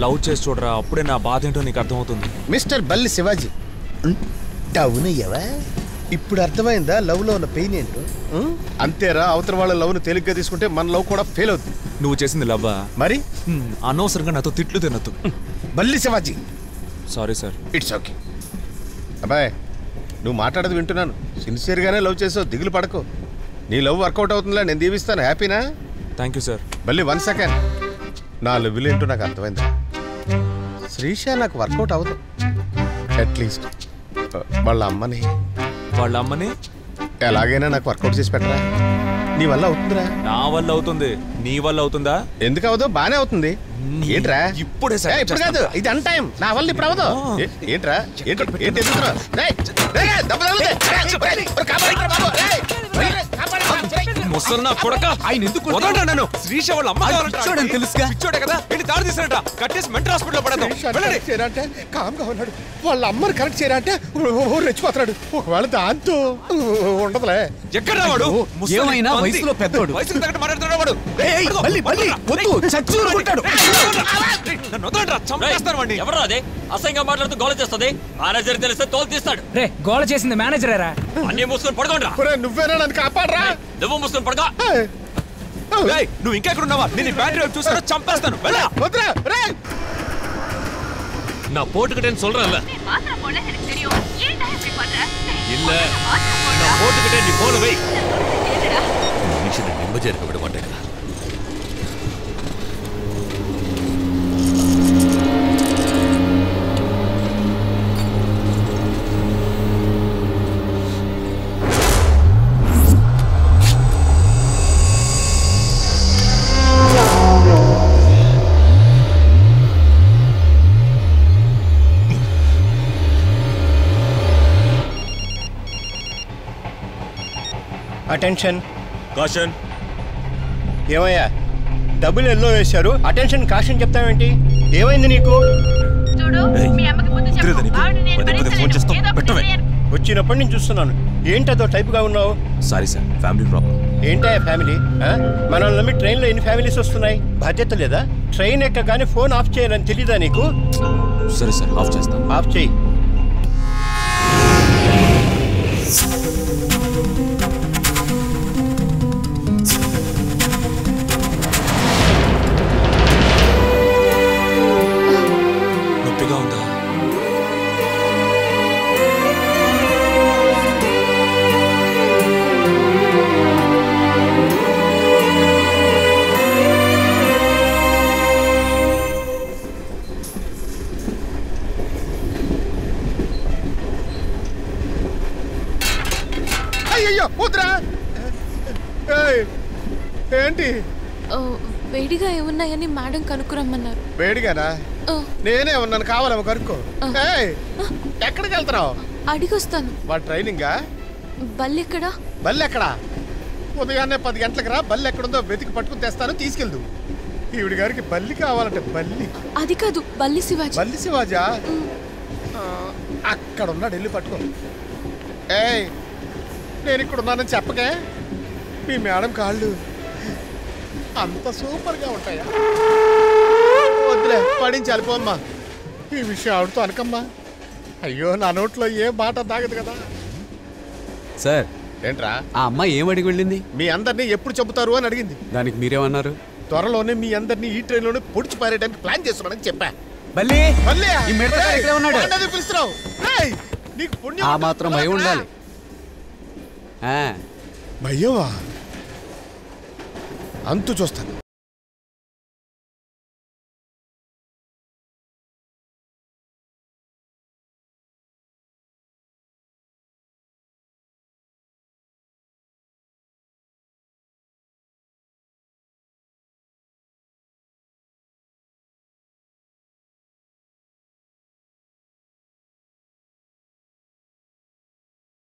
Love చేసి చూడరా, అప్పుడే నా బాధ ఏంటో నీకు అర్థమవుతుంది. మిస్టర్ బల్లి శివాజీ, డౌన్ అయ్యావా? ఇప్పుడు అర్థమైందా లవ్ లో ఉన్న పెయిన్ ఏంటో? అంతేరా, అవతల వాళ్ళ లవ్ ను తేలిగ్గా తీసుకుంటే మన లవ్ కూడా ఫెయిల్ అవుతుంది. నువ్వు చేసింది లవ్వా? మరి అనవసరంగా నాతో తిట్లు తినొద్దు. బల్లి Shivaji. Sorry sir. It's okay. అబ్బాయ్, నువ్వు మాట్లాడేది వింటున్నాను. సిన్సియర్గానే లవ్ చేసావు, దిగులు పడకు. నీ లవ్ వర్కౌట్ అవుతుందిలా, నేను దీవిస్తాను. హ్యాపీనా? Thank you sir. బల్లి 1 సెకండ్. నా లవ్లు ఏంటో నాకు అర్థమైందా? శ్రీష నాకు వర్కౌట్ అవ్వదు. అట్లీస్ట్ వాళ్ళ అమ్మని ఎలాగైనా నాకు వర్కౌట్ చేసి పెట్టరా. నీ వల్ల అవుతుందిరా. నా వల్ల అవుతుంది, నీ వల్ల అవుతుందా? ఎందుకు అవ్వదు? బానే అవుతుంది. ఏంట్రా ఇప్పుడే ఇప్పుడు కాదు, ఇది అన్ టైం. నా వల్ల ఇప్పుడు అవ్వదు. ఏంట్రా ఏంటి ముసల్నా కొడక, ఆయన ఎందుకు వదలరా నన్ను? శ్రీష వాళ్ళ అమ్మ కావాలంటే తెలుసుగా, పిచ్చోడే కదా, వెళ్ళి దారి తీసినట్ట కట్టేసి మెంటల్ హాస్పిటల్లో పడేద్దాం. చేయాలంటే కామ్గా ఉన్నాడు, వాళ్ళ అమ్మని కరెక్ట్ చేయాలంటే రెచ్చిపోతున్నాడు. ఒకవేళ దాంతో ఉండదులే. ఎక్కడ రావాడు? ఏమైనా వయసులో పెద్దోడు, వయసుకు తగ్గట్టు మాట్లాడుతున్నాడు వాడు. ఎవరు అదే అసహ్యంగా మాట్లాడుతూ గోల చేస్తుంది? మేనేజర్ తెలిస్తే తోలు తీస్తాడు. రే, గోల చేసింది మేనేజరేరా? అన్ని మూసుకొని పడుకోండి. నువ్వేనా నన్ను కాపాడరా? నువ్వు మూసుకొని పడుకో. నువ్వు ఇంకెక్కడున్నావా? నేను బ్యాటరీ చూసాను, చంపేస్తాను. நான் போட்டுக்கிட்டேன்னு சொல்றேன்ல. இல்ல, நான் போட்டுக்கிட்டேன், நீ போன வை. மனுஷனை நிம்மதியா இருக்க விட மாட்டேங்கிறா. Attention, caution. ఏమయ్యా డబ్బులు ఎల్లో వేశారు, అటెన్షన్ కాషన్ చెప్తావేంటి? ఏమైంది నీకు? వచ్చినప్పటి నుంచి చూస్తున్నాను. ఏంటదో టైప్గా ఉన్నావు? Sorry sir, family problem. ఏంటా ఫ్యామిలీ? మనల్ని నమ్మి ట్రైన్లో ఎన్ని ఫ్యామిలీస్ వస్తున్నాయి? బాధ్యత లేదా? ట్రైన్ ఎక్కగానే ఫోన్ ఆఫ్ చేయాలని తెలీదా నీకు? సరే సార్, ఆఫ్ చేస్తాను. ఆఫ్ చేయి. నొప్పిగా ఉందా? అయ్యో వద్దురా. ఏంటి? వేడిగా ఏమున్నాయని మేడం కనుక్కురమ్మన్నారు. వేడిగానా? నేనే ఉన్నాను, కావాలేమో కనుక్కో. ఎక్కడికి వెళ్తున్నావు? అడిగొస్తాను. వాడు ట్రైనింగా? బల్లి ఎక్కడా? బల్లి ఎక్కడా? ఉదయాన్నే 10 గంటలకు రా. బల్లి ఎక్కడుందో వెతికి పట్టుకుని తెస్తాను, తీసుకెళ్దు. ఈవిడి గారికి బల్లి కావాలంటే. బల్లి? అది కాదు, బల్లి శివాజీ. బల్లి శివాజా? అక్కడ ఉన్నాడు, వెళ్ళి పట్టుకో. నేను ఇక్కడ ఉన్నానని చెప్పకే. మీ మేడం కాళ్ళు అంత సూపర్గా ఉంటాయా? వద్దులే, పడించాలి పోమ్మా. ఈ విషయం ఆవిడతో అనకమ్మా. అయ్యో, నా నోట్లో ఏ మాట దాగదు కదా. సార్, ఏంట్రా? ఆ అమ్మాయి ఏం అడిగి వెళ్ళింది? మీ అందరినీ ఎప్పుడు చెబుతారు అని అడిగింది. దానికి మీరేమన్నారు? త్వరలోనే మీ అందరినీ ఈ ట్రైన్లోనే పొడిచి పారేయడానికి ప్లాన్ చేస్తున్నానని చెప్పా. బల్లి, బల్లి ఈ మిడతగాడు ఇక్కడే ఉన్నాడు. పిలుస్తున్నావు? నీకు పుణ్యం. ఆ మాత్రం భయం ఉండాలి. భయమా? అంతు చూస్తాను.